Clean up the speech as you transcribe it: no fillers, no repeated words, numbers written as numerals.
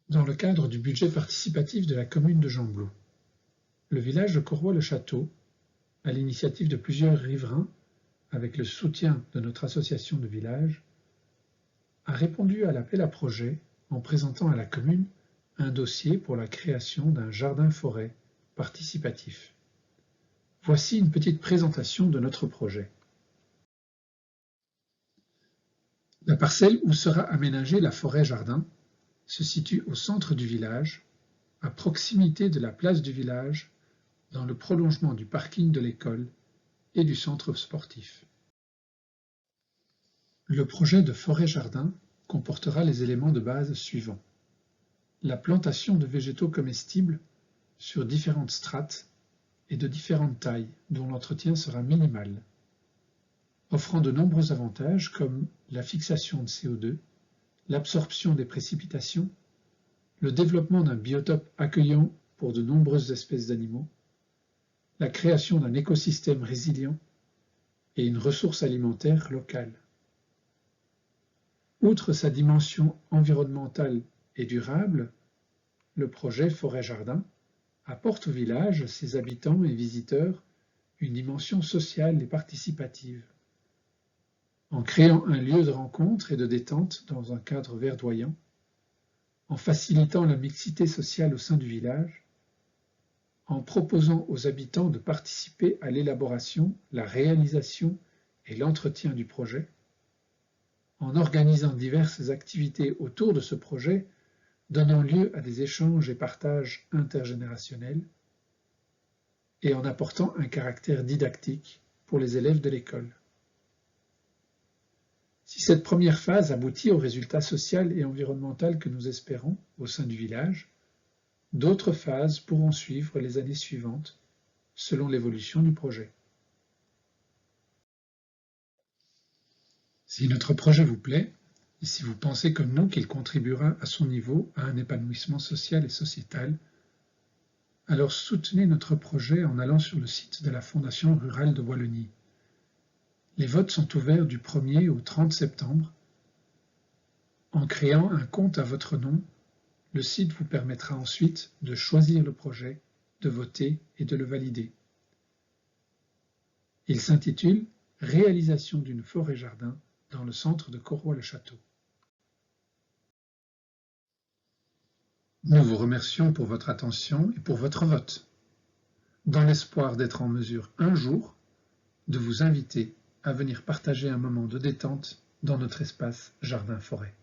Dans le cadre du budget participatif de la commune de Gembloux, le village de Corroy-le-Château, à l'initiative de plusieurs riverains, avec le soutien de notre association de village, a répondu à l'appel à projet en présentant à la commune un dossier pour la création d'un jardin-forêt participatif. Voici une petite présentation de notre projet. La parcelle où sera aménagée la forêt-jardin se situe au centre du village, à proximité de la place du village, dans le prolongement du parking de l'école et du centre sportif. Le projet de forêt-jardin comportera les éléments de base suivants. La plantation de végétaux comestibles sur différentes strates et de différentes tailles dont l'entretien sera minimal, offrant de nombreux avantages comme la fixation de CO2, l'absorption des précipitations, le développement d'un biotope accueillant pour de nombreuses espèces d'animaux, la création d'un écosystème résilient et une ressource alimentaire locale. Outre sa dimension environnementale et durable, le projet Forêt-Jardin apporte au village, ses habitants et visiteurs, une dimension sociale et participative. En créant un lieu de rencontre et de détente dans un cadre verdoyant, en facilitant la mixité sociale au sein du village, en proposant aux habitants de participer à l'élaboration, la réalisation et l'entretien du projet, en organisant diverses activités autour de ce projet, donnant lieu à des échanges et partages intergénérationnels, et en apportant un caractère didactique pour les élèves de l'école. Si cette première phase aboutit au résultat social et environnemental que nous espérons au sein du village, d'autres phases pourront suivre les années suivantes, selon l'évolution du projet. Si notre projet vous plaît, et si vous pensez comme nous qu'il contribuera à son niveau à un épanouissement social et sociétal, alors soutenez notre projet en allant sur le site de la Fondation rurale de Wallonie. Les votes sont ouverts du 1er au 30 septembre. En créant un compte à votre nom, le site vous permettra ensuite de choisir le projet, de voter et de le valider. Il s'intitule « Réalisation d'une forêt-jardin dans le centre de Corroy-le-Château ». Nous vous remercions pour votre attention et pour votre vote, dans l'espoir d'être en mesure un jour de vous inviter à venir partager un moment de détente dans notre espace jardin-forêt.